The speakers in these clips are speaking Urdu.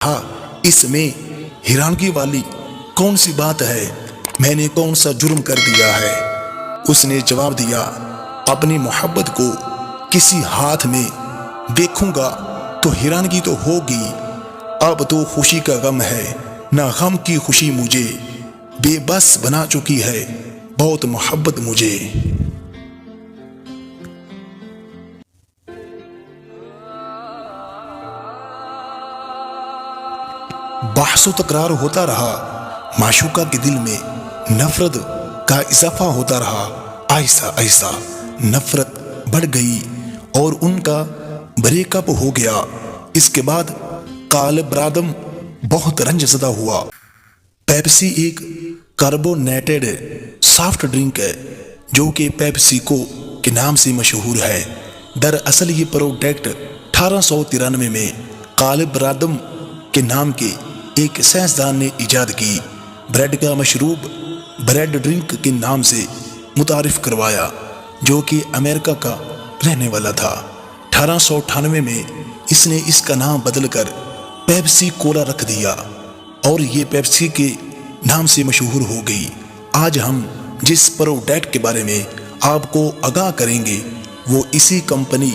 ہاں اس میں حیرانگی والی کون سی بات ہے؟ میں نے کون سا جرم کر دیا ہے؟ اس نے جواب دیا، اپنی محبت کو کسی ہاتھ میں دیکھوں گا تو حیرانگی تو ہوگی، اب تو خوشی کا غم ہے، نہ غم کی خوشی مجھے بے بس بنا چکی ہے، بہت محبت مجھے۔ بحث و تکرار ہوتا رہا، معشوقہ کے دل میں نفرت کا اضافہ ہوتا رہا، آہستہ آہستہ نفرت بڑھ گئی اور ان کا بریک اپ ہو گیا۔ اس کے بعد کالب رادم بہت رنج زدہ ہوا۔ پیپسی ایک کاربونیٹڈ سافٹ ڈرنک ہے جو کہ پیپسیکو کے نام سے مشہور ہے۔ دراصل یہ پروڈکٹ 1893 میں کالب رادم کے نام کے ایک سائنسدان نے ایجاد کی۔ بریڈ کا مشروب بریڈ ڈرنک کے نام سے متعارف کروایا، جو کہ امریکہ کا رہنے والا تھا۔ 1898 میں اس نے اس کا نام بدل کر پیپسی کولا رکھ دیا اور یہ پیپسی کے نام سے مشہور ہو گئی۔ آج ہم جس پروڈکٹ کے بارے میں آپ کو آگاہ کریں گے وہ اسی کمپنی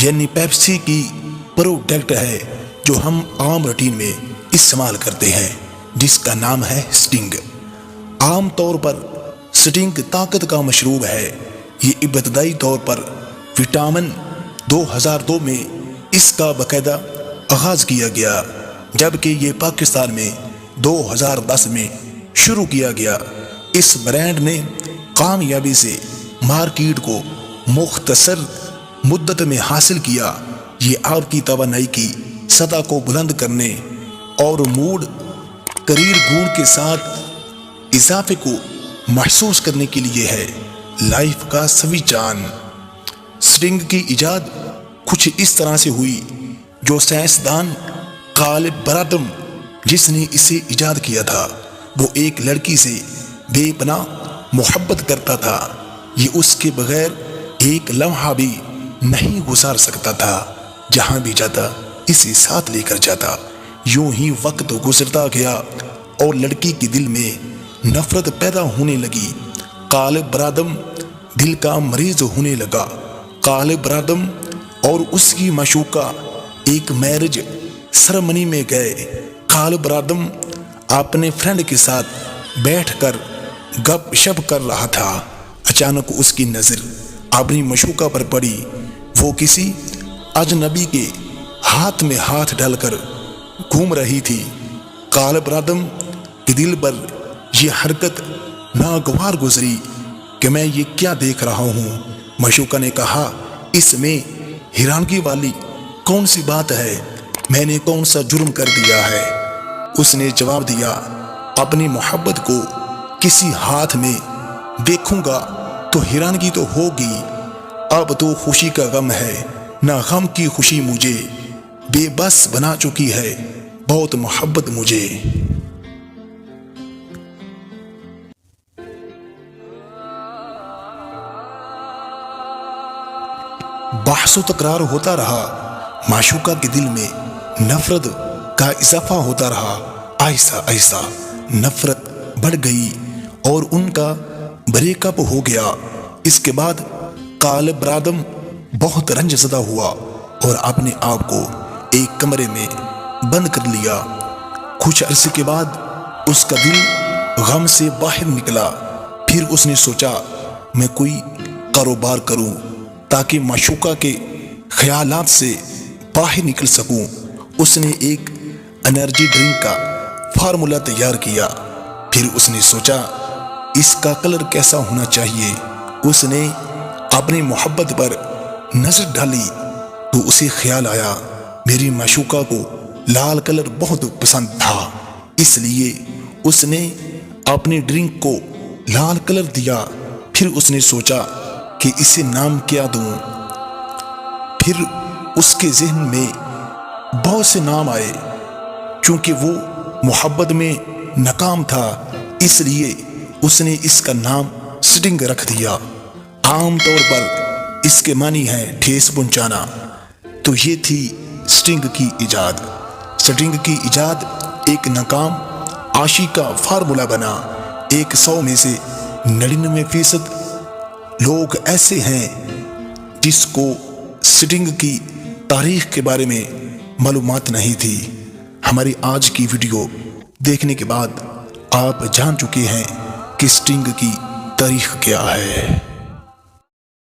یعنی پیپسی کی پروڈکٹ ہے جو ہم عام روٹین میں استعمال کرتے ہیں، جس کا نام ہے سٹنگ۔ عام طور پر سٹنگ طاقت کا مشروب ہے۔ یہ ابتدائی طور پر وٹامن 2002 میں اس کا باقاعدہ آغاز کیا گیا، جبکہ یہ پاکستان میں 2010 میں شروع کیا گیا۔ اس برانڈ نے کامیابی سے مارکیٹ کو مختصر مدت میں حاصل کیا۔ یہ آپ کی توانائی کی سطح کو بلند کرنے اور موڈ کریئر گون کے ساتھ اضافے کو محسوس کرنے کے لیے ہے۔ لائف کا سوئچ آن۔ سٹنگ کی ایجاد کچھ اس طرح سے ہوئی جو سائنسدان کالب رادم جس نے اسے ایجاد کیا تھا وہ ایک لڑکی سے بے پناہ محبت کرتا تھا۔ یہ اس کے بغیر ایک لمحہ بھی نہیں گزار سکتا تھا، جہاں بھی جاتا اسے ساتھ لے کر جاتا۔ یوں ہی وقت گزرتا گیا اور لڑکی کے دل میں نفرت پیدا ہونے لگی۔ کالب رادم دل کا مریض ہونے لگا۔ کالب رادم اور اس کی معشوقہ ایک میرج سرمنی میں گئے۔ کالب رادم اپنے فرینڈ کے ساتھ بیٹھ کر گپ شپ کر رہا تھا۔ اچانک اس کی نظر اپنی معشوقہ پر پڑی۔ وہ کسی اجنبی کے ہاتھ میں ہاتھ ڈال کر گھوم رہی تھی۔ کالب رادم کے دل پر یہ حرکت ناگوار گزری کہ میں یہ کیا دیکھ رہا ہوں۔ معشوقہ نے کہا، اس میں حیرانگی والی کون سی بات ہے؟ میں نے کون سا جرم کر دیا ہے؟ اس نے جواب دیا، اپنی محبت کو کسی ہاتھ میں دیکھوں گا تو حیرانگی تو ہوگی، اب تو خوشی کا غم ہے، نہ غم کی خوشی مجھے بے بس بنا چکی ہے، بہت محبت مجھے۔ بحث و تکرار ہوتا رہا، معشوقہ کے دل میں نفرت کا اضافہ ہوتا رہا، آہستہ آہستہ نفرت بڑھ گئی اور ان کا بریک اپ ہو گیا۔ اس کے بعد کالب رادم بہت رنج زدہ ہوا اور اپنے آپ کو ایک کمرے میں بند کر لیا۔ کچھ عرصے کے بعد اس کا دل غم سے باہر نکلا۔ پھر اس نے سوچا، میں کوئی کاروبار کروں تاکہ معشوقہ کے خیالات سے باہر نکل سکوں۔ اس نے ایک انرجی ڈرنک کا فارمولا تیار کیا۔ پھر اس نے سوچا اس کا کلر کیسا ہونا چاہیے۔ اس نے اپنی محبت پر نظر ڈالی تو اسے خیال آیا، میری معشوقہ کو لال کلر بہت پسند تھا، اس لیے اس نے اپنی ڈرنک کو لال کلر دیا۔ پھر اس نے سوچا کہ اسے نام کیا دوں۔ پھر اس کے ذہن میں بہت سے نام آئے۔ چونکہ وہ محبت میں ناکام تھا اس لیے اس نے اس کا نام سٹنگ رکھ دیا۔ عام طور پر اس کے معنی ہے ٹھیس پہنچانا۔ تو یہ تھی سٹنگ کی ایجاد۔ سٹنگ کی ایجاد ایک ناکام عاشی کا فارمولا بنا۔ 100 میں سے 99% لوگ ایسے ہیں جس کو سٹنگ کی تاریخ کے بارے میں معلومات نہیں تھی۔ ہماری آج کی ویڈیو دیکھنے کے بعد آپ جان چکے ہیں کہ سٹنگ کی تاریخ کیا ہے۔